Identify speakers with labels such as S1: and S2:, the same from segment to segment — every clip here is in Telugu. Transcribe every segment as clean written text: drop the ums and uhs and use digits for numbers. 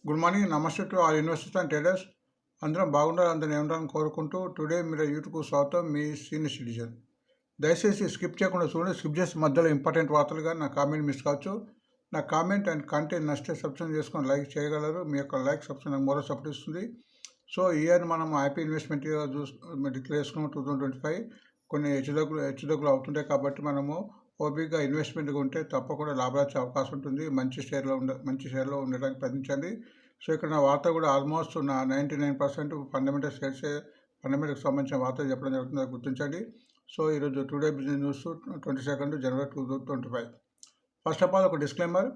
S1: గుడ్ మార్నింగ్, నమస్తే to all investors and traders. అందరం బాగుండాలి, అందరం ఏముండాలని కోరుకుంటూ టుడే మీరు యూట్యూబ్కు స్వాగతం. మీ సీనియర్ సిటిజన్. దయచేసి స్కిప్ చేయకుండా చూడండి. స్కిప్ చేసి మధ్యలో ఇంపార్టెంట్ వార్తలుగా నా కామెంట్ మిస్ కావచ్చు. నా కామెంట్ అండ్ కంటెంట్ నచ్చితే సబ్స్క్రైబ్ చేసుకొని లైక్ చేయగలరు. మీ యొక్క లైక్ సబ్స్క్రైబ్ నాకు మరో సపోర్ట్ ఇస్తుంది. సో ఈ ఇయర్ మనం ఐపీ ఇన్వెస్ట్మెంట్ డిక్లేర్ చేసుకున్నాం 2025. కొన్ని హెచ్చుతగ్గులు అవుతుంటాయి కాబట్టి మనము ఓపికగా ఇన్వెస్ట్మెంట్గా ఉంటే తప్పకుండా లాభాలు వచ్చే అవకాశం ఉంటుంది. మంచి షేర్లో ఉండడానికి ప్రయత్నించండి. సో ఇక్కడ నా వార్త కూడా ఆల్మోస్ట్ నా 99% ఫండమెంటల్కి సంబంధించిన వార్త చెప్పడం జరుగుతుంది, గుర్తించండి. సో ఈరోజు today business news 22 January 2025. First of all ఒక disclaimer.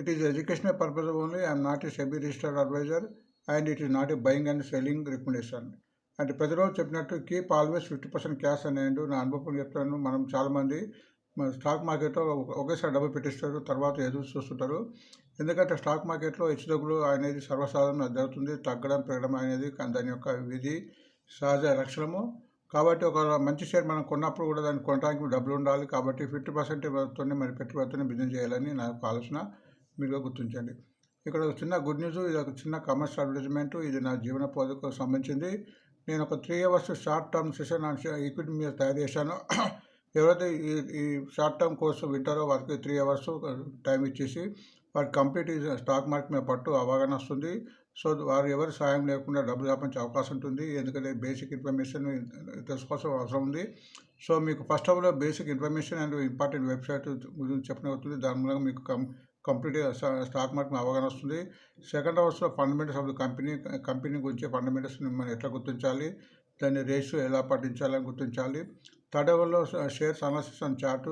S1: It is educational purpose only. I'm not a SEBI registered advisor and it is not a buying and selling recommendation. అంటే ప్రతిరోజు చెప్పినట్టు కీప్ ఆల్వేస్ 50% క్యాష్ అనేది నా అనుభవం చెప్తాను. మనం చాలామంది స్టాక్ మార్కెట్లో ఒకేసారి డబ్బు పెట్టిస్తారు, తర్వాత ఎదురు చూస్తుంటారు. ఎందుకంటే స్టాక్ మార్కెట్లో హెచ్చుతగ్గులు అనేది సర్వసాధారణంగా జరుగుతుంది. తగ్గడం పెరగడం అనేది దాని యొక్క విధి, సహజ లక్షణము. కాబట్టి ఒక మంచి షేర్ మనం కొన్నప్పుడు కూడా దాన్ని కొనడానికి డబ్బులు ఉండాలి. కాబట్టి 50% మరి పెట్టుబడితోనే బిజినెస్ చేయాలని నా యొక్క ఆలోచన. మీరు గుర్తించండి. ఇక్కడ ఒక చిన్న గుడ్ న్యూస్. ఇది ఒక చిన్న కమర్షియల్ అడ్వర్టైజ్మెంట్. ఇది నా జీవనోపాధికి సంబంధించింది. నేను ఒక 3 hours short term session equity మీద తయారు చేశాను. ఎవరైతే ఈ షార్ట్ టర్మ్ కోర్సు వింటారో వారికి 3 hours టైం ఇచ్చేసి వారికి కంప్లీట్ స్టాక్ మార్కెట్ మీద పట్టు అవగాహన వస్తుంది. సో వారు ఎవరి సాయం లేకుండా డబ్బులు సంపాదించే అవకాశం ఉంటుంది. ఎందుకంటే బేసిక్ ఇన్ఫర్మేషన్ తెలుసుకోవాల్సిన అవసరం ఉంది. సో మీకు first of all basic information and important website గురించి చెప్పడం అవుతుంది. దాని మూలంగా మీకు కంప్లీట్గా స్టాక్ మార్కెట్ అవగాహన వస్తుంది. సెకండ్ అవర్స్లో ఫండమెంటల్స్ ఆఫ్ ద కంపెనీ గురించి ఫండమెంటల్స్ని మనం ఎట్లా గుర్తించాలి, దాన్ని రేషియో ఎలా పాటించాలని గుర్తించాలి. థర్డ్ అవర్లో shares analysis and chart.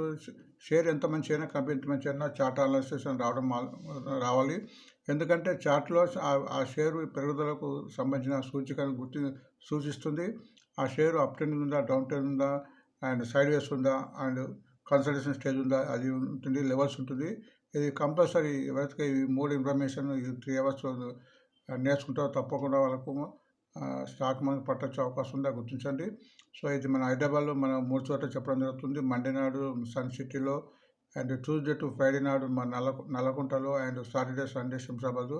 S1: Share ఎంత మంచి అయినా కంపెనీ ఎంత మంచి అయినా చార్ట్ అనాలిసిస్ అని రావాలి. ఎందుకంటే చార్ట్లో ఆ షేరు పెరుగుదలకు సంబంధించిన సూచికను సూచిస్తుంది. ఆ షేరు అప్ ట్రెండ్ ఉందా, డౌన్ ట్రెండ్ ఉందా, అండ్ సైడ్ వేస్ ఉందా, అండ్ కన్సల్టేషన్ స్టేజ్ ఉందా, అది ఉంటుంది, లెవెల్స్ ఉంటుంది. ఇది కంపల్సరీ. ఎవరైతే ఈ 3 ఇన్ఫర్మేషన్ ఈ 3 hours నేర్చుకుంటారో తప్పకుండా వాళ్ళకు స్టాక్ మార్కెట్ పట్టొచ్చే అవకాశం ఉందా గుర్తించండి. సో ఇది మన హైదరాబాద్లో మనం 3 చోట్ల చెప్పడం జరుగుతుంది. మండే నాడు సన్ సిటీలో, అండ్ ట్యూస్డే టు ఫ్రైడే నాడు మన నల్లకుంటలో, అండ్ సాటర్డే సండే శంషాబాదు.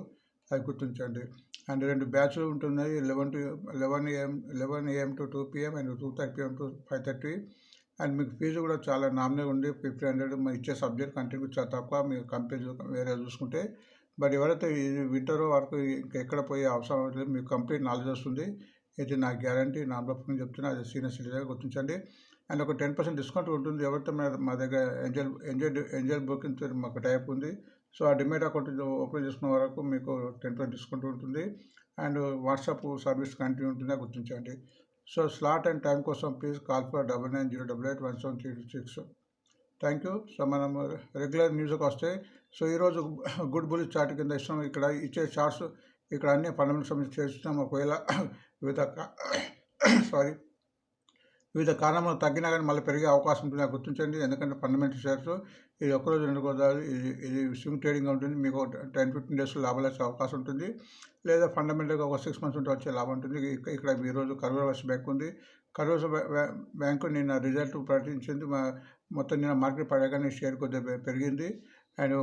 S1: అది గుర్తించండి. అండ్ 2 బ్యాచ్లు ఉంటున్నాయి. 11 AM to 2 PM and 2:30 PM to 5:30. And మీకు ఫీజు కూడా చాలా నామినల్ ఉంది, 1500. మనం ఇచ్చే సబ్జెక్ట్ కంటెంట్ చాలా తక్కువ. మీరు కంపేర్ వేరే చూసుకుంటే. బట్ ఎవరైతే ఇది వింటారో వారికి ఎక్కడ పోయే అవసరం లేదు, మీకు కంప్లీట్ నాలెడ్జ్ వస్తుంది. ఇది నా గ్యారంటీ, నా అనుభవం చెప్తున్నా. అది సీనియర్ సిటిజన్గా గుర్తించండి. అండ్ ఒక 10% డిస్కౌంట్ ఉంటుంది. ఎవరితో మా దగ్గర ఏంజల్ బుకింగ్ మాకు టైప్ ఉంది. సో ఆ డిమేట్ అకౌంట్ ఓపెన్ చేసుకున్న వరకు మీకు 10% డిస్కౌంట్ ఉంటుంది. అండ్ వాట్సాప్ సర్వీస్ కంటిన్యూ ఉంటుందా గుర్తించండి. సో స్లాట్ అండ్ టైం కోసం please call for 9908881736. Thank you. So మనం రెగ్యులర్ న్యూస్కి వస్తే, సో ఈరోజు గుడ్ బుల్ చార్ట్ కింద ఇస్తాం. ఇక్కడ ఇచ్చే చార్ట్స్ ఇక్కడ అన్ని ఫండమెంటల్ సంబంధించి చేస్తున్నాం. ఒకవేళ వివిధ కారణాలు తగ్గినా కానీ మళ్ళీ పెరిగే అవకాశం ఉంటుంది, గుర్తించండి. ఎందుకంటే ఫండమెంటల్ షేర్స్ ఇది ఒక్కరోజు 2 రోజులు ఇది స్వింగ్ ట్రేడింగ్ ఉంటుంది. మీకు 10-15 days లాభాలు వచ్చే అవకాశం ఉంటుంది. లేదా ఫండమెంటల్గా ఒక 6 months ఉంటే వచ్చే లాభం ఉంటుంది. ఇక్కడ ఈరోజు కరూర్ వైశ్య బ్యాంక్ ఉంది. కరూర్ బ్యాంకు నిన్న రిజల్ట్ ప్రకటించింది. మొత్తం నిన్న మార్కెట్ పడగానే షేర్ కొద్దిగా పెరిగింది. అండ్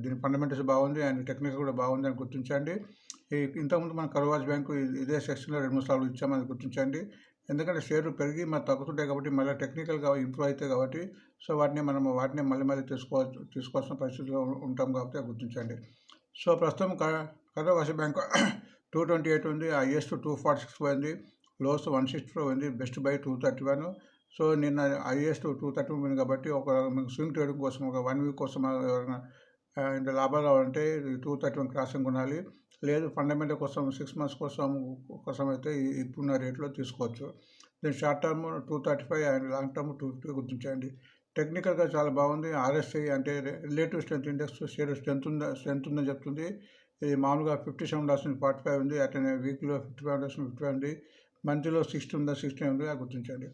S1: దీని ఫండమెంటల్స్ బాగుంది, అండ్ టెక్నికల్ కూడా బాగుంది అని గుర్తించండి. ఇంతకుముందు మన కరూర్ వైశ్య బ్యాంకు ఇదే సెక్షన్లో 2-3 సార్లు ఇచ్చామని గుర్తించండి. ఎందుకంటే షేర్లు పెరిగి మరి తగ్గుతుంటాయి కాబట్టి మళ్ళీ టెక్నికల్గా ఇంప్రూవ్ అవుతాయి కాబట్టి, సో వాటిని మళ్ళీ తీసుకోవాల్సిన పరిస్థితిలో ఉంటాం కాబట్టి గుర్తించండి. సో ప్రస్తుతం కరూర్ వైశ్య బ్యాంకు 228 ఉంది. హైయెస్ట్ 246 పోయింది, లోస్ 164 ఉంది, బెస్ట్ బై 231. సో నిన్న హైయెస్ట్ 231 పోయింది కాబట్టి ఒక స్వింగ్ ట్రేడింగ్ కోసం ఒక 1 week కోసం ఎవరైనా లాభాలు కావాలంటే 231 క్రాసింగ్ కొనాలి. లేదు ఫండమెంటల్ కోసం 6 months కోసం అయితే ఇప్పుడున్న రేట్లో తీసుకోవచ్చు. దీని short term 235 and long term 250 గుర్తించండి. టెక్నికల్గా చాలా బాగుంది. RSI అంటే relative strength index share strength ఉందని చెప్తుంది. ఇది మామూలుగా 57.45 ఉంది. అట్లనే వీక్లో 55.55 ఉంది. మంత్లీలో 60 ఉందా, 60 ఉంది, అది గుర్తించండి.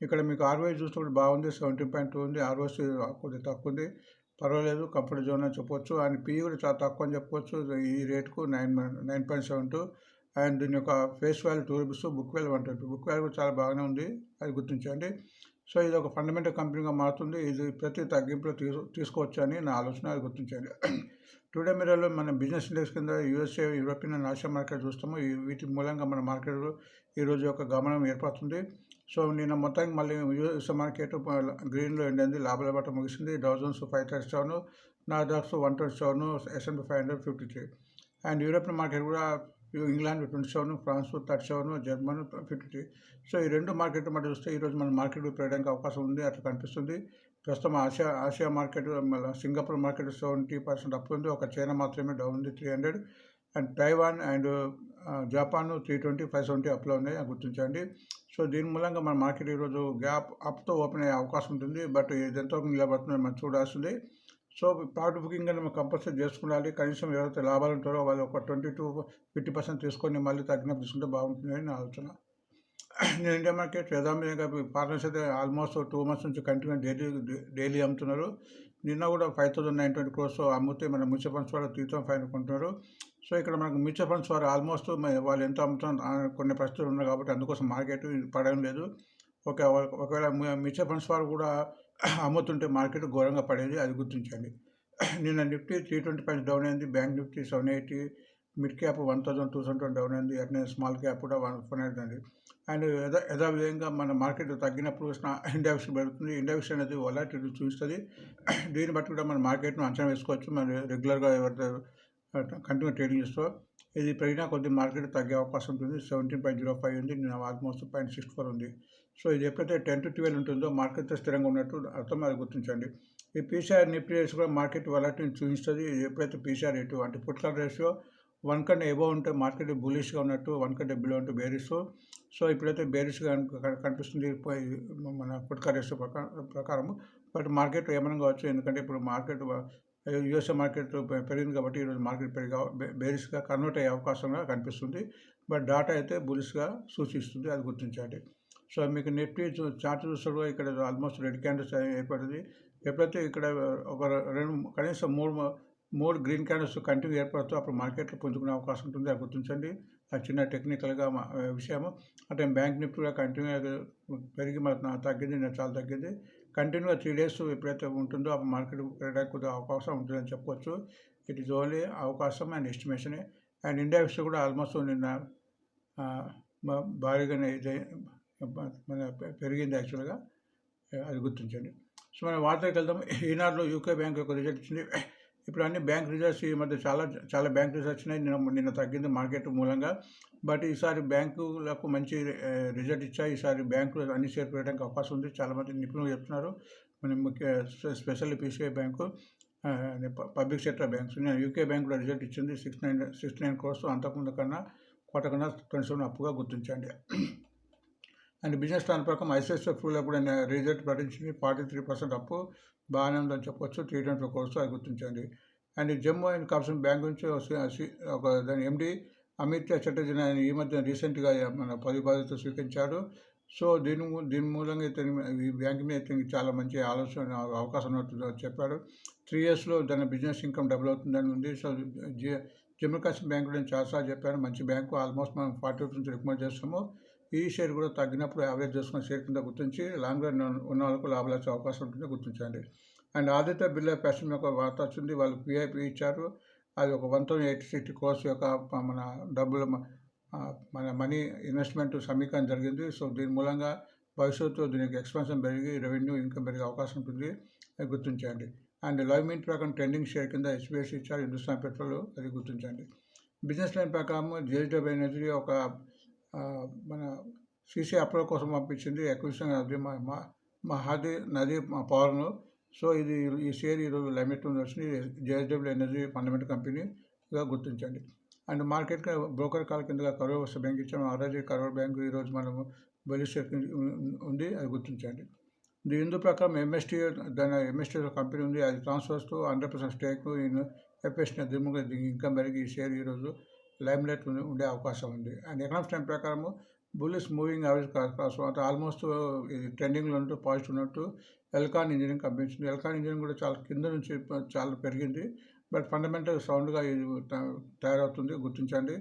S1: ఇక్కడ మీకు ROI చూసినప్పుడు బాగుంది, 17.2 ఉంది. ROC కొద్దిగా తక్కువ ఉంది, పర్వాలేదు, కంఫర్ట్ జోన్ అని చెప్పవచ్చు. అండ్ PE కూడా చాలా తక్కువ అని చెప్పవచ్చు. ఈ రేట్కు 9.72. అండ్ దీని యొక్క face value 2 rupees, book value 120. Book value కూడా చాలా బాగానే ఉంది, అది గుర్తించండి. సో ఇది ఒక ఫండమెంటల్ కంపెనీగా మారుతుంది. ఇది ప్రతి తగ్గింపులో తీసుకోవచ్చు అని నా ఆలోచన, అది గుర్తించండి. టుడే మిర్రర్లో మన బిజినెస్ ఇండెక్స్ కింద USA, European and Asia market చూస్తాము. వీటి మూలంగా మన మార్కెట్ ఈరోజు యొక్క గమనం ఏర్పడుతుంది. సో నిన్న మొత్తానికి మళ్ళీ యూఎస్ మార్కెట్ గ్రీన్లో ఎండింది, లాభాల బాట ముగిసింది. Dow Jones 537, Nasdaq 127, S&P 500 53. And European market కూడా ఇంగ్లాండ్ 27, ఫ్రాన్స్ 37, జర్మనీ 53. సో ఈ రెండు మార్కెట్ మధ్య చూస్తే ఈరోజు మన మార్కెట్ పెరగడానికి అవకాశం ఉంది, అట్లా కనిపిస్తుంది. ప్రస్తుతం ఆసియా మార్కెట్, మళ్ళీ సింగపూర్ మార్కెట్ 70% అప్ ఉంది. ఒక చైనా మాత్రమే డౌన్ ఉంది 300. అండ్ తైవాన్ అండ్ జపాన్ 320, 570 అప్లో ఉన్నాయి, గుర్తించండి. సో దీని మూలంగా మన మార్కెట్ ఈరోజు గ్యాప్ అప్తో ఓపెన్ అయ్యే అవకాశం ఉంటుంది. బట్ ఇది ఎంతవరకు నిలబడుతుందని మనం చూడాల్సింది. సో ప్రాఫిట్ బుకింగ్ అని మనం కంపల్సరీ చేసుకున్నాలి. కనీసం ఎవరైతే లాభాలు ఉంటారో వాళ్ళు ఒక 20-50% తీసుకొని మళ్ళీ తగ్గినప్పుడు తీసుకుంటే బాగుంటుందని నా ఆలోచన. నేను ఇండియా మార్కెట్ యథావిధిగా పార్ట్నర్స్ అయితే ఆల్మోస్ట్ 2 months నుంచి కంటిన్యూ డైలీ అమ్ముతున్నారు. నిన్న కూడా 5,920 crores అమ్మితే మన మ్యూచువల్ ఫండ్స్ వారు 3,500 కొంటున్నారు. సో ఇక్కడ మనకు మ్యూచువల్ ఫండ్స్ వారు ఆల్మోస్ట్ వాళ్ళు ఎంత అమ్ముతున్నారు కొన్ని పరిస్థితులు ఉన్నాయి కాబట్టి అందుకోసం మార్కెట్ పడడం లేదు. ఒకవేళ మ్యూచువల్ ఫండ్స్ వారు కూడా అమ్ముతుంటే మార్కెట్ ఘోరంగా పడేది, అది గుర్తించండి. నిన్న నిఫ్టీ 320 పాయింట్స్ డౌన్ అయింది. Bank Nifty 780, mid cap 1,220 down అయింది. అట్నే స్మాల్ క్యాప్ కూడా 149 అండి. అండ్ యథావిధంగా మన మార్కెట్ తగ్గినప్పుడు ఇండెక్స్ పెరుగుతుంది. ఇండెక్స్ అనేది వొలటిలిటీ చూపిస్తుంది. దీన్ని బట్టి కూడా మన మార్కెట్ను అంచనా వేసుకోవచ్చు. మనం రెగ్యులర్గా ఎవరైతే కంటిన్యూ ట్రేడింగ్ చేస్తో ఇది పెరిగినా కొద్ది మార్కెట్ తగ్గే అవకాశం ఉంటుంది. 17.05 ఉంది, నేను ఆల్మోస్ట్ 0.64 ఉంది. సో ఇది ఎప్పుడైతే 10 to 12 ఉంటుందో మార్కెట్ స్థిరంగా ఉన్నట్టు అర్థం, అది గుర్తించండి. ఈ పీసీఆర్ నిఫ్టీ రేట్స్ కూడా మార్కెట్ వొలటిలిటీ చూపిస్తుంది. ఎప్పుడైతే పీసీఆర్ రేటు అంటే పుట్ కాల్ రేషియో 1 కంటే ఎబోవ్ ఉంటే మార్కెట్ బులిష్గా ఉన్నట్టు, 1 కంటే బిలో ఉంటే బేరిష్. సో ఇప్పుడైతే బేరిష్గా కనిపిస్తుంది మన పుట్ కాల్ రేషియో ప్రకారం. బట్ మార్కెట్ ఏమైనా కావచ్చు, ఎందుకంటే ఇప్పుడు మార్కెట్ యూఎస్ఏ మార్కెట్ పెరిగింది కాబట్టి ఈరోజు మార్కెట్ బేరిష్గా కన్వర్ట్ అయ్యే అవకాశంగా కనిపిస్తుంది. బట్ డాటా అయితే బులిష్గా సూచిస్తుంది, అది గుర్తించండి. సో మీకు నిఫ్టీ చార్ట్ చూస్తే ఇక్కడ ఆల్మోస్ట్ రెడ్ క్యాండిల్స్ ఏర్పడింది. ఎప్పుడైతే ఇక్కడ ఒక కనీసం మూడు గ్రీన్ క్యాండిల్స్ కంటిన్యూ ఏర్పడుతూ అప్పుడు మార్కెట్లో పుంజుకునే అవకాశం ఉంటుంది, అది గుర్తించండి. అది చిన్న టెక్నికల్గా విషయము. అంటే బ్యాంక్ నిఫ్టీ కూడా కంటిన్యూ పెరిగి మన తగ్గింది, నేను చాలా తగ్గింది. కంటిన్యూగా 3 days ఎప్పుడైతే ఉంటుందో అప్పుడు మార్కెట్ పెరగడానికి కొద్దిగా అవకాశం ఉంటుందని చెప్పవచ్చు. ఇట్ ఈజ్ ఓన్లీ అవకాశం అండ్ ఎస్టిమేషనే. అండ్ ఇండియా విషయం కూడా ఆల్మోస్ట్ నిన్న భారీగానే మన పెరిగింది యాక్చువల్గా, అది గుర్తించండి. సో మనం వార్తలకు వెళ్దాం. ఈనాడులో యూకే బ్యాంక్ యొక్క రిజల్ట్ ఇచ్చింది. ఇప్పుడు అన్ని బ్యాంక్ రిజల్ట్స్ ఈ మధ్య చాలా బ్యాంక్ రిజల్ట్స్ వచ్చినాయి. నిన్న తగ్గింది మార్కెట్ మూలంగా. బట్ ఈసారి బ్యాంకులకు మంచి రిజల్ట్ ఇచ్చాయి. ఈసారి బ్యాంకులు అన్ని షేర్ పెట్టడానికి అవకాశం ఉంది, చాలామంది నిపుణులు చెప్తున్నారు. మన ముఖ్య specially PCI bank, public sector banks. నేను యూకే బ్యాంక్ కూడా రిజల్ట్ ఇచ్చింది 69 crores, అంతకుముందు కన్నా 27 అప్పుగా గుర్తించండి. అండ్ బిజినెస్ ప్లాన్ ప్రకారం ఐసిఐసిఐ ఫ్రూలో కూడా రిజల్ట్ ప్రకటించింది. 43% అప్పు, బాగానే ఉందని చెప్పొచ్చు. 320 crores, అది గుర్తించండి. And Jammu and Kashmir bank నుంచి ఒక దాని ఎండి అమిత్ చటర్జీ ఆయన ఈ మధ్య రీసెంట్గా మన బాధ్యతలు స్వీకరించాడు. సో దీని మూలంగా ఈ బ్యాంక్ మీద చాలా మంచి ఆలోచన అవకాశం ఉన్నట్టు చెప్పాడు. 3 yearsలో దాని బిజినెస్ ఇన్కమ్ డబుల్ అవుతుందని ఉంది. సో జమ్మూ కాశ్మీర్ బ్యాంక్ నేను చాలాసార్లు చెప్పాను, మంచి బ్యాంకు. ఆల్మోస్ట్ మనం 40 నుంచి రికమెండ్ చేస్తాము. ఈ షేర్ కూడా తగ్గినప్పుడు యావరేజ్ చేసుకున్న షేర్ కింద గుర్తించి లాంగ్ రన్ ఉన్న వాళ్ళకు లాభాలు వచ్చే అవకాశం ఉంటుంది, గుర్తించండి. అండ్ ఆదిత్య బిర్లా ఫ్యాషన్ యొక్క వార్త వచ్చింది. వాళ్ళు పిఐపి ఇచ్చారు. అది ఒక 1,860 crores యొక్క మన డబ్బులు మన మనీ ఇన్వెస్ట్మెంట్ సమీకరణ జరిగింది. సో దీని మూలంగా భవిష్యత్తులో దీనికి ఎక్స్పాన్షన్ పెరిగి రెవెన్యూ ఇన్కమ్ పెరిగే అవకాశం ఉంటుంది, అది గుర్తించండి. అండ్ లైవ్ మింట్ ప్రకారం ట్రెండింగ్ షేర్ కింద హెచ్పిఎస్ ఇచ్చారు, హిందుస్థాన్ పెట్రోల్, అది గుర్తించండి. బిజినెస్ లైన్ ప్రకారం జేఎస్డబ్ల్యూ ఎనర్జీ ఒక మన సీసీ అప్రూవల్ కోసం పంపించింది. అక్విజిషన్ అది మహాది నది పవర్ను. సో ఈ షేర్ ఈరోజు లైమిట్ వచ్చింది. జేఎస్డబ్ల్యూ ఎనర్జీ ఫండమెంటల్ కంపెనీగా గుర్తించండి. అండ్ మార్కెట్ బ్రోకర్ కాల్ కిందగా కరోర్ వస్తే బ్యాంక్ ఇచ్చాము. ఆర్ఐజీ కరోర్ బ్యాంకు ఈరోజు మనము బెలిష్ ఉంది, అది గుర్తించండి. ఇందు ప్రకారం ఎంఎస్టీ కంపెనీ ఉంది, అది ట్రాన్స్ఫర్స్ 100% స్టేక్ ఇన్ ఎఫ్ఎస్టీ దీనికి ఇన్కమ్ పెరిగి ఈ షేర్ ఈరోజు లైమ్లైట్ ఉండే అవకాశం ఉంది. అండ్ ఎకనామిక్స్ టైం ప్రకారము bullish moving average cross almost ఇది ట్రెండింగ్లో ఉంటూ పాజిటివ్ ఉన్నట్టు ఎల్కాన్ ఇంజనీరింగ్ కనిపించింది. ఎల్కాన్ ఇంజనీరింగ్ కూడా చాలా కింద నుంచి చాలా పెరిగింది. బట్ ఫండమెంటల్ సౌండ్గా ఇది తయారవుతుంది, గుర్తించండి.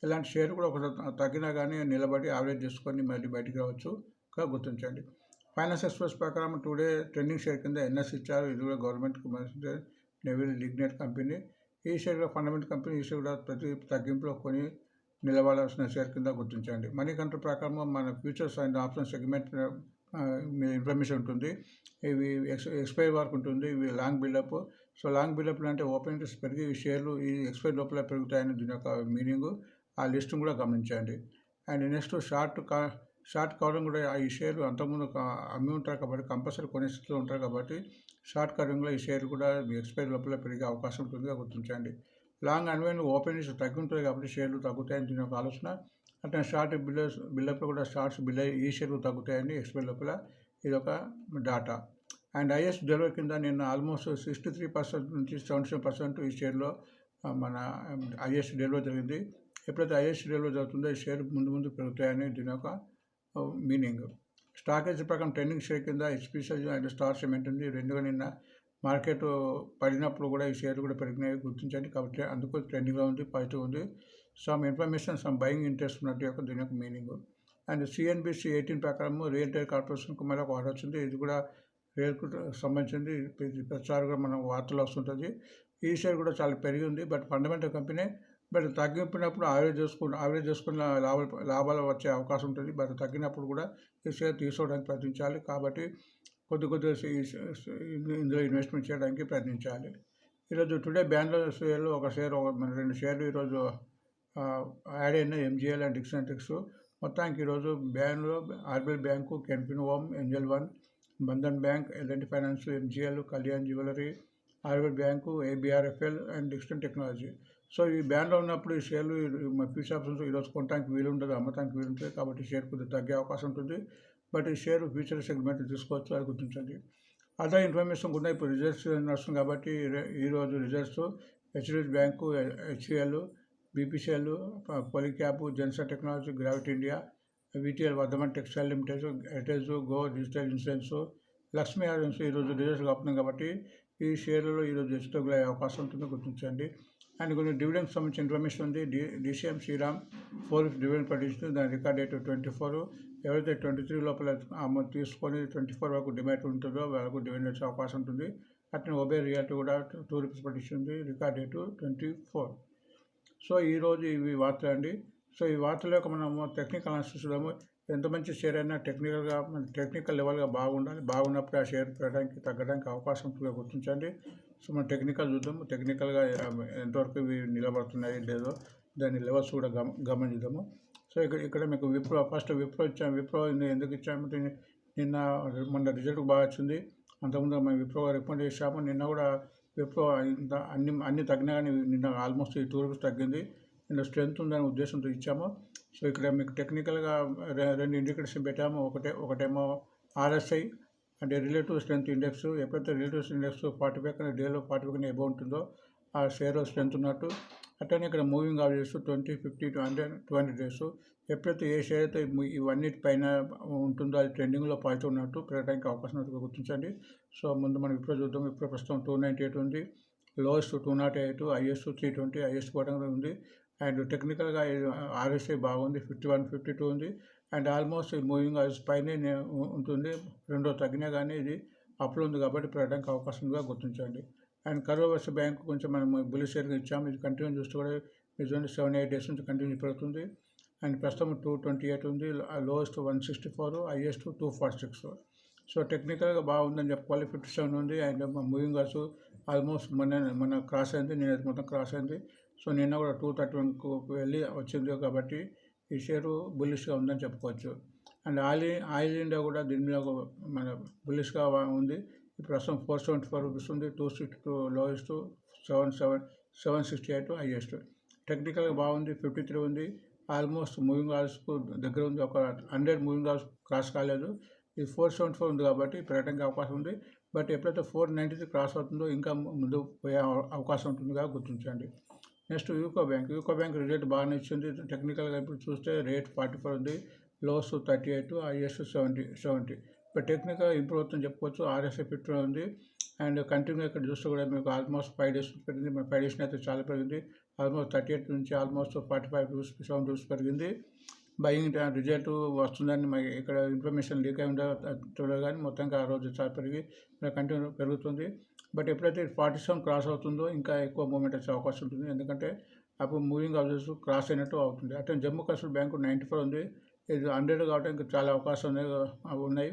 S1: ఇలాంటి షేర్ కూడా ఒక తగ్గినా కానీ నిలబడి యావరేజ్ చేసుకొని మళ్ళీ బయటికి రావచ్చు, గుర్తించండి. ఫైనాన్స్ ఎక్స్ప్రెస్ ప్రకారం టుడే ట్రెండింగ్ షేర్ కింద ఎన్ఎస్ ఇచ్చారు. ఇది కూడా గవర్నమెంట్కి నెవిల్ లిగ్నెట్ కంపెనీ. ఈ షేర్ కూడా ఫండమెంటల్ కంపెనీ, ఈ షేర్ కూడా ప్రతి తగ్గింపులో కొని నిలబడాల్సిన షేర్ కింద గుర్తించండి. మనీ కంట్రోల్ ప్రకారం మన futures and option segment information ఉంటుంది. ఇవి ఎక్స్పైర్ వరకు ఉంటుంది. ఇవి long buildup. So long buildup అంటే ఓపెన్ ఇంట్రెస్ట్ పెరిగి ఈ షేర్లు ఈ ఎక్స్పైర్ లోపల పెరుగుతాయని దీని యొక్క మీనింగ్. ఆ లిస్ట్ని కూడా గమనించండి. అండ్ నెక్స్ట్ షార్ట్ కవరింగ్ కూడా ఈ షేర్లు అంతకుముందు అమ్మి ఉంటారు కాబట్టి కంపల్సరీ కొనే స్థితిలో ఉంటారు కాబట్టి షార్ట్ కవరింగ్లో ఈ షేర్లు కూడా మీ ఎక్స్పైర్ లోపల పెరిగే అవకాశం ఉంటుందిగా గుర్తించండి. లాంగ్ అన్వైన్ ఓపెన్ ఇంట్రెస్ట్ తగ్గి ఉంటుంది కాబట్టి షేర్లు తగ్గుతాయని దీని యొక్క ఆలోచన. అట్లా షార్ట్ బిల్డప్లో కూడా షార్ట్స్ బిల్ ఈ షేర్లు తగ్గుతాయని ఎక్స్పైర్ లోపల ఇది ఒక డాటా. అండ్ హైయెస్ట్ డెలివరీ కింద నిన్న ఆల్మోస్ట్ 63% నుంచి 77% ఈ షేర్లో మన హైయెస్ట్ డెలివరీ జరిగింది. ఎప్పుడైతే హైయెస్ట్ డెలివరీ జరుగుతుందో ఈ షేర్ ముందు పెరుగుతాయని దీని యొక్క మీనింగ్. స్టాక్ ఎక్స్చేంజ్ ప్రకారం ట్రెండింగ్ షేర్ కింద హెచ్పిసిఎల్ అండ్ స్టార్ సిమెంట్ ఉంది. రెండుగా నిన్న మార్కెట్ పడినప్పుడు కూడా ఈ షేర్లు కూడా పెరిగినాయి గుర్తించండి. కాబట్టి అందుకు ట్రెండింగ్లో ఉంది, పాజిటివ్ ఉంది. Some information some buying interest ఉన్నట్టు యొక్క దీని యొక్క మీనింగ్. అండ్ CNBC 18 ప్రకారం రియల్ టైల్ కార్పొరేషన్కు మళ్ళీ ఒక ఆర్డర్ వచ్చింది. ఇది కూడా రియల్కు సంబంధించింది. ప్రతిసారి కూడా మనం వార్తలు వస్తుంటుంది. ఈ షేర్ కూడా చాలా పెరిగి ఉంది. But fundamental company. బట్ తగ్గినప్పుడు ఆవరేజ్ చేసుకున్న లాభాలు వచ్చే అవకాశం ఉంటుంది. బట్ తగ్గినప్పుడు కూడా ఈ షేర్ తీసుకోవడానికి ప్రయత్నించాలి. కాబట్టి కొద్దిగా ఇందులో ఇన్వెస్ట్మెంట్ చేయడానికి ప్రయత్నించాలి. ఈరోజు టుడే బ్యాన్లో షేర్లు ఒక షేర్ మన 2 షేర్లు ఈరోజు యాడ్ అయిన MGL అండ్ డిక్సెంట్రిక్స్. మొత్తానికి ఈరోజు బ్యాన్లో RBL bank, Canfin home, Angel one, Bandhan bank, L&T finance, MGL, Kalyan jewellery, RBL bank, ABRFL and Dixon technology. So ఈ బ్యాన్లో ఉన్నప్పుడు ఈ షేర్లు ఫ్యూచర్ ఆప్షన్స్ ఈరోజు కొనడానికి వీలుండదు, అమ్మటానికి వీలుంటుంది. కాబట్టి షేర్ కొద్దిగా తగ్గే అవకాశం ఉంటుంది. బట్ ఈ షేర్ ఫ్యూచర్ సెగ్మెంట్ తీసుకోవచ్చు, అది గుర్తించండి. అదర్ ఇన్ఫర్మేషన్ కూడా ఇప్పుడు రిజల్ట్స్ నడుస్తుంది కాబట్టి ఈరోజు results HDFC bank, HCL, BPCL, Polycab, Zensar technology, Gravita India, VTL Vardhman textile limited, Heritage, Go Digital insurance, Lakshmi ఆర్ఎన్స్ ఈరోజు రిజల్ట్స్ కాపుతున్నాయి కాబట్టి ఈ షేర్లలో ఈరోజు హెచ్చుతగ్గులే అవకాశం ఉంటుంది, గుర్తించండి. అండ్ కొన్ని డివిడెండ్కి సంబంధించిన ఇన్ఫర్మేషన్ ఉంది. DCM శ్రీరామ్ 4 డివిడెండ్ ప్రకటించింది. దాని రికార్డ్ డేట్ 24. ఎవరైతే 23 లోపల తీసుకొని 24 వరకు డిమాండ్ ఉంటుందో వాళ్ళకు డివిడెండ్ వచ్చే అవకాశం ఉంటుంది. అట్లనే ఒబేర్ రియాలిటీ కూడా 2 రూపీస్ ప్రకటించింది. Record date 24. సో ఈరోజు ఇవి వార్తలు అండి. సో ఈ వార్తల యొక్క మనము టెక్నికల్ అనాలిసిస్ చూద్దాము. ఎంత మంచి షేర్ అయినా టెక్నికల్ లెవెల్గా బాగున్నప్పుడు ఆ షేర్ పెరగడానికి తగ్గడానికి అవకాశం ఉంటుందో గుర్తించండి. సో మనం టెక్నికల్ చూద్దాము. టెక్నికల్గా ఎంతవరకు ఇవి నిలబడుతున్నాయి లేదో దాని లెవెల్స్ కూడా గమనిద్దాము. సో ఇక్కడ మీకు ఫస్ట్ విప్రో ఇచ్చాము. విప్రో ఎందుకు ఇచ్చాము? నిన్న మన రిజల్ట్ బాగా వచ్చింది. అంతకుముందు మేము విప్రో రికమెండ్ చేసాము. నిన్న కూడా విప్రో అన్ని తగ్గినా కానీ నిన్న ఆల్మోస్ట్ 2 రూపీస్ తగ్గింది. నిన్న స్ట్రెంత్ ఉందనే ఉద్దేశంతో ఇచ్చాము. సో ఇక్కడ మీకు టెక్నికల్గా 2 ఇండికేటర్స్ పెట్టాము. ఒకటేమో RSI అంటే రిలేటివ్ స్ట్రెంత్ ఇండెక్స్. ఎప్పుడైతే రిలేటివ్ ఇండెక్స్ 45 కన్నా డేలో 45 కన్నా ఎబో ఉంటుందో ఆ షేర్లో స్ట్రెంత్ ఉన్నట్టు. అట్లనే ఇక్కడ మూవింగ్ ఆవరేజెస్ 20, 50, 100, 200 డేస్. ఎప్పుడైతే ఏ షేర్ అయితే ఇవన్నిటి పైన ఉంటుందో అది ట్రెండింగ్లో పాజిటివ్ ఉన్నట్టు పెరగడానికి అవకాశం ఉన్నట్టు గుర్తించండి. సో ముందు మనం ఇప్పుడు చూద్దాం. ఇప్పుడు ప్రస్తుతం 298 ఉంది, లోయెస్ట్ 208, హైయెస్ట్ 320, హైయెస్ట్ బాటంగా ఉంది. అండ్ టెక్నికల్గా RSI బాగుంది, 51, 52 ఉంది. అండ్ ఆల్మోస్ట్ మూవింగ్ యావరేజ్ పైనే ఉంటుంది. రెండో తగ్గినా కానీ ఇది అప్లో ఉంది కాబట్టి పెరగడానికి అవకాశంగా గుర్తించండి. అండ్ కరూర్ బ్యాంక్ కొంచెం మనం బుల్లిష్ షేర్గా ఇచ్చాము. ఇది కంటిన్యూ చూస్తే కూడా ఇది 7-8 డేస్ నుంచి కంటిన్యూ పెరుగుతుంది. అండ్ ప్రస్తుతం 228 ఉంది, లోయెస్ట్ 164, హైయెస్ట్ 246. సో టెక్నికల్గా బాగుందని చెప్పుకోవాలి. 57 ఉంది. అండ్ మూవింగ్ యావరేజ్ ఆల్మోస్ట్ మొన్న క్రాస్ అయింది. నేనైతే మొత్తం క్రాస్ అయింది. సో నిన్న కూడా 231కు వెళ్ళి వచ్చింది కాబట్టి ఈ షేరు బుల్లిష్గా ఉందని చెప్పుకోవచ్చు. అండ్ ఆయిల్ ఇండియా కూడా దీని మీద మన బుల్లిష్గా ఉంది. ప్రస్తుతం 474 రూపీస్ ఉంది, 262 లోయెస్ట్, 768 హైయెస్ట్. టెక్నికల్గా బాగుంది, 53 ఉంది. ఆల్మోస్ట్ మూవింగ్ అవర్స్కు దగ్గర ఉంది. ఒక 100 మూవింగ్ అవర్స్ క్రాస్ కాలేదు. ఇది 474 ఉంది కాబట్టి పెరగడానికి అవకాశం ఉంది. బట్ ఎప్పుడైతే 493 క్రాస్ అవుతుందో ఇంకా ముందు పోయే అవకాశం ఉంటుందిగా గుర్తించండి. నెక్స్ట్ యూకో బ్యాంక్ రిజల్ట్ బాగానే ఇచ్చింది. టెక్నికల్గా ఇప్పుడు చూస్తే రేట్ 44 ఉంది, లోస్ 38, హైయెస్ట్ 70. ఇప్పుడు టెక్నికల్ ఇంప్రూవ్ అవుతుందని చెప్పుకోవచ్చు. RSI 50 ఉంది. అండ్ కంటిన్యూ ఇక్కడ చూస్తే కూడా మీకు ఆల్మోస్ట్ 5 డేస్ పెరిగింది. మన 5 డేస్ అయితే చాలా పెరిగింది. ఆల్మోస్ట్ 38 నుంచి ఆల్మోస్ట్ 45 రూపీస్ 7 రూపీస్ పెరిగింది. బయింగ్ రిజల్ట్ వస్తుందని ఇక్కడ ఇన్ఫర్మేషన్ లీక్ అయి ఉండదు కానీ మొత్తంగా ఆ రోజు చాలా పెరిగి కంటిన్యూ పెరుగుతుంది. బట్ ఎప్పుడైతే 47 క్రాస్ అవుతుందో ఇంకా ఎక్కువ మూవ్మెంట్ వచ్చే అవకాశం ఉంటుంది, ఎందుకంటే అప్పుడు మూవింగ్ అవరేజ్ క్రాస్ అయినట్టు అవుతుంది. అట్లా జమ్మూ కాశ్మీర్ బ్యాంకు 94 ఉంది, ఇది 100 కాబట్టి ఇంకా చాలా అవకాశం ఉన్నాయి.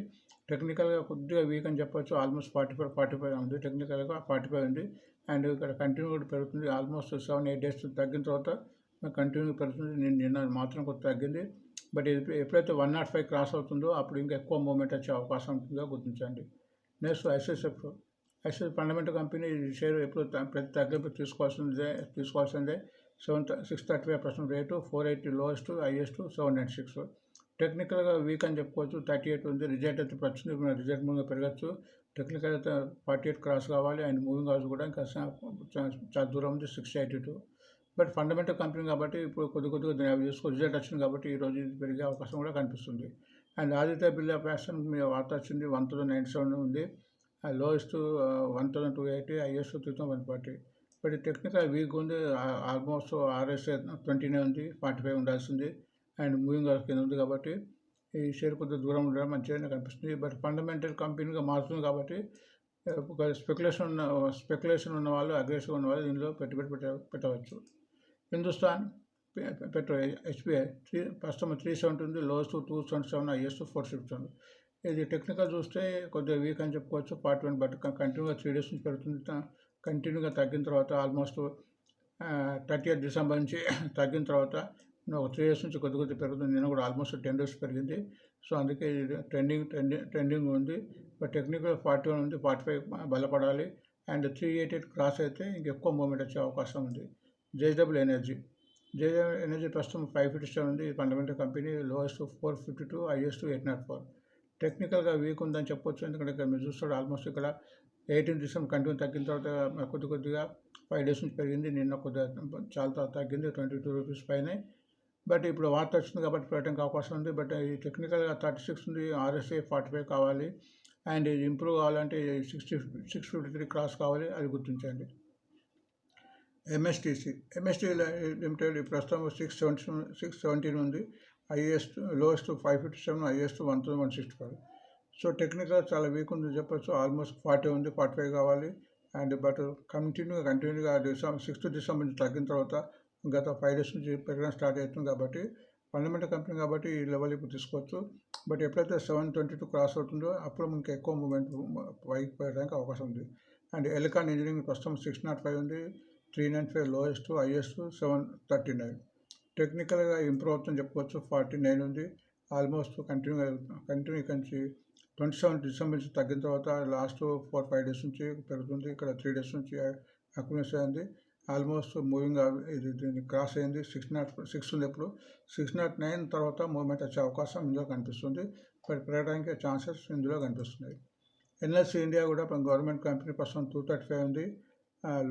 S1: టెక్నికల్గా కొద్దిగా వీక్ అని చెప్పొచ్చు, ఆల్మోస్ట్ 45 ఉంది, టెక్నికల్గా 45 ఉంది. అండ్ ఇక్కడ కంటిన్యూ కూడా పెరుగుతుంది, ఆల్మోస్ట్ 7-8 డేస్ తగ్గిన తర్వాత కంటిన్యూ పెరుగుతుంది. నిన్న మాత్రం కొంత తగ్గింది, బట్ ఇది ఎప్పుడైతే 105 క్రాస్ అవుతుందో అప్పుడు ఇంకా ఎక్కువ మూవ్మెంట్ వచ్చే అవకాశం ఉంటుందో గుర్తించండి. Next ICICI fundamental company share ఎప్పుడు ప్రతి తగ్గింపు తీసుకోవాల్సిందే. 635% రేటు, 480 లోయెస్ట్, హైయెస్ట్ 796. టెక్నికల్గా వీక్ అని చెప్పుకోవచ్చు, 38 ఉంది. రిజల్ట్ అయితే వచ్చింది, రిజల్ట్ ముందుగా పెరగచ్చు. టెక్నికల్ అయితే 48 క్రాస్ కావాలి, అండ్ మూవింగ్ అవర్స్ కూడా ఇంకా చాలా దూరం ఉంది, 682. బట్ ఫండమెంటల్ కంపెనీ కాబట్టి ఇప్పుడు కొద్దిగా రిజల్ట్ వచ్చింది కాబట్టి ఈరోజు ఇది పెరిగే అవకాశం కూడా కనిపిస్తుంది. అండ్ ఆదిత్య బిర్లా ఫ్యాషన్ మీద వార్త వచ్చింది, 1097 ఉంది, lowest 1280, highest 3140. But technical week ఉంది, ఆల్మోస్ట్ RSI 29 ఉంది, 45 ఉండాల్సింది. అండ్ మూవింగ్ అవర్స్ కింద ఉంది కాబట్టి ఈ షేర్ కొద్దిగా దూరం ఉండడం మంచిగానే కనిపిస్తుంది. బట్ ఫండమెంటల్ కంపెనీగా మారుతుంది కాబట్టి స్పెక్యులేషన్ ఉన్న వాళ్ళు, అగ్రెసివ్ ఉన్న వాళ్ళు దీనిలో పెట్టుబడి పెట్టవచ్చు. హిందుస్థాన్ పెట్రోల్ HPI ప్రస్తుతం 370 ఉంది, లోయెస్ట్ 227, హైయెస్ట్ 460. ఇది టెక్నికల్ చూస్తే కొద్దిగా వీక్ అని చెప్పుకోవచ్చు, 41. బట్ కంటిన్యూగా 3 డేస్ నుంచి పెరుగుతుంది. కంటిన్యూగా తగ్గిన తర్వాత ఆల్మోస్ట్ 30 డిసెంబర్ నుంచి తగ్గిన తర్వాత ఒక 3 డేస్ నుంచి కొద్ది పెరుగుతుంది. నిన్న కూడా ఆల్మోస్ట్ 10 డేస్ పెరిగింది. సో అందుకే ఇది ట్రెండింగ్ ఉంది. బట్ టెక్నికల్ 41 ఉంది, 45 బలపడాలి. అండ్ 388 క్రాస్ అయితే ఇంకెక్కువ మూవ్మెంట్ వచ్చే అవకాశం ఉంది. JSW ఎనర్జీ ప్రస్తుతం 557 ఉంది, ఫండమెంటల్ కంపెనీ, లోయెస్ట్ 452, హైయెస్ట్ 804. టెక్నికల్గా వీక్ ఉందని చెప్పొచ్చు, ఎందుకంటే ఇక్కడ మీరు చూస్తాడు ఆల్మోస్ట్ ఇక్కడ 18 డిసెంబర్ కంటిన్యూ తగ్గిన తర్వాత కొద్దిగా 5 డేస్ నుంచి పెరిగింది. నిన్న కొద్దిగా చాలా తగ్గింది, 22 రూపీస్ పైనే. బట్ ఇప్పుడు వార్త వచ్చింది కాబట్టి పెట్టడానికి అవకాశం ఉంది. బట్ ఈ టెక్నికల్గా 36 ఉంది, RSI 45 కావాలి. అండ్ ఇది ఇంప్రూవ్ కావాలంటే 653 క్రాస్ కావాలి, అది గుర్తించండి. MSTC లిమిటెడ్ ప్రస్తుతం 617 ఉంది, లోయెస్ట్ 557, హైయెస్ట్ 1165. సో టెక్నికల్ చాలా వీక్ ఉంది చెప్పచ్చు, ఆల్మోస్ట్ 40 ఉంది, 45 కావాలి. అండ్ బట్ కంటిన్యూగా 6 డిసెంబర్ నుంచి తగ్గిన తర్వాత గత 5 డేస్ నుంచి పెరగడం స్టార్ట్ అవుతుంది కాబట్టి ఫండమెంటల్ కంపెనీ కాబట్టి ఈ లెవెల్ ఇప్పుడు తీసుకోవచ్చు. బట్ ఎప్పుడైతే 722 క్రాస్ అవుతుందో అప్పుడు ఇంకా ఎక్కువ మూవ్మెంట్ పైకి పెరగడానికి అవకాశం ఉంది. అండ్ ఎల్కాన్ ఇంజనీరింగ్ ప్రస్తుతం 605 ఉంది, 395 లోయెస్ట్, హైయెస్ట్ 739. టెక్నికల్గా ఇంప్రూవ్ అవుతుందని చెప్పుకోవచ్చు, 49 ఉంది, ఆల్మోస్ట్ కంటిన్యూ నుంచి 27 డిసెంబర్ నుంచి తగ్గిన తర్వాత లాస్ట్ 4-5 డేస్ నుంచి పెరుగుతుంది. ఇక్కడ 3 డేస్ నుంచి అక్యుమిలేట్ అయింది, ఆల్మోస్ట్ మూవింగ్ ఇది దీన్ని క్రాస్ అయింది. 606 ఉంది, ఇప్పుడు 609 తర్వాత మూవ్మెంట్ వచ్చే అవకాశం ఇందులో కనిపిస్తుంది. మరి పెరగడానికి ఛాన్సెస్ ఇందులో కనిపిస్తున్నాయి. NLC ఇండియా కూడా గవర్నమెంట్ కంపెనీ ప్రస్తుతం 235 ఉంది,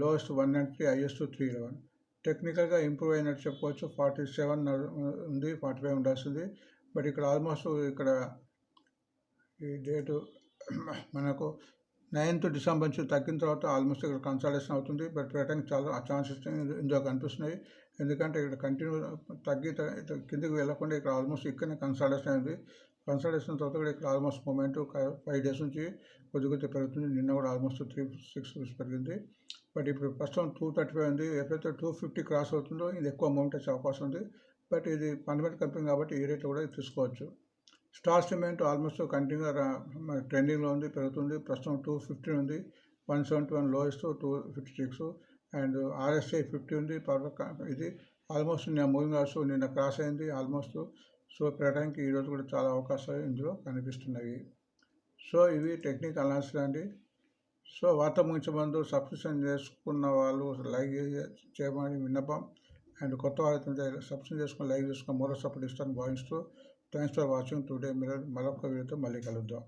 S1: లోయెస్ట్ 193, హైయెస్ట్ 311. టెక్నికల్గా ఇంప్రూవ్ అయినట్టు చెప్పుకోవచ్చు, 47 ఉంది, 45 ఉండాల్సింది. బట్ ఇక్కడ ఆల్మోస్ట్ ఇక్కడ ఈ డేటు మనకు 9th డిసెంబర్ నుంచి తగ్గిన తర్వాత ఆల్మోస్ట్ ఇక్కడ కన్సల్టేషన్ అవుతుంది. బట్ పెరగడానికి చాలా ఛాన్సెస్ ఇందులో కనిపిస్తున్నాయి, ఎందుకంటే ఇక్కడ కంటిన్యూ కిందకి వెళ్ళకుండా ఇక్కడ ఆల్మోస్ట్ ఇక్కడనే కన్సల్టేషన్ అయింది. కన్సల్టేషన్ తర్వాత కూడా ఇక్కడ ఆల్మోస్ట్ మూమెంట్ 5 డేస్ నుంచి కొద్దిగా పెరుగుతుంది. నిన్న కూడా ఆల్మోస్ట్ 3-6 రూపీస్ పెరిగింది. బట్ ఇప్పుడు ప్రస్తుతం 235 ఉంది, ఎప్పుడైతే 250 క్రాస్ అవుతుందో ఇది ఎక్కువ అమౌంట్ వచ్చే అవకాశం ఉంది. బట్ ఇది ఫండమెంటల్ కంపెనీ కాబట్టి ఈ రేట్లో కూడా తీసుకోవచ్చు. స్టార్ సిమెంట్ ఆల్మోస్ట్ కంటిన్యూగా ట్రెండింగ్లో ఉంది, పెరుగుతుంది. ప్రస్తుతం 250 ఉంది, 171 లోయెస్ట్, 256. అండ్ RSI 50 ఉంది, ఇది ఆల్మోస్ట్ నిన్న మూవింగ్ అవర్స్ నిన్న క్రాస్ అయింది ఆల్మోస్ట్. సో పెరగడానికి ఈరోజు కూడా చాలా అవకాశాలు ఇందులో కనిపిస్తున్నాయి. సో ఇవి టెక్నికల్ అనాలిసిస్ అండి. సో వార్త ముగించే ముందు సబ్స్క్రిప్షన్ చేసుకున్న వాళ్ళు లైక్ చేయమని విన్నపం. అండ్ కొత్త వాళ్ళైతే సబ్స్క్రిప్షన్ చేసుకుని లైక్ చేసుకుని మరో సపోర్ట్ ఇస్తాను భావిస్తూ థ్యాంక్స్ ఫర్ వాచింగ్ టుడే. మీరు మరొక వీడియోతో మళ్ళీ కలుద్దాం.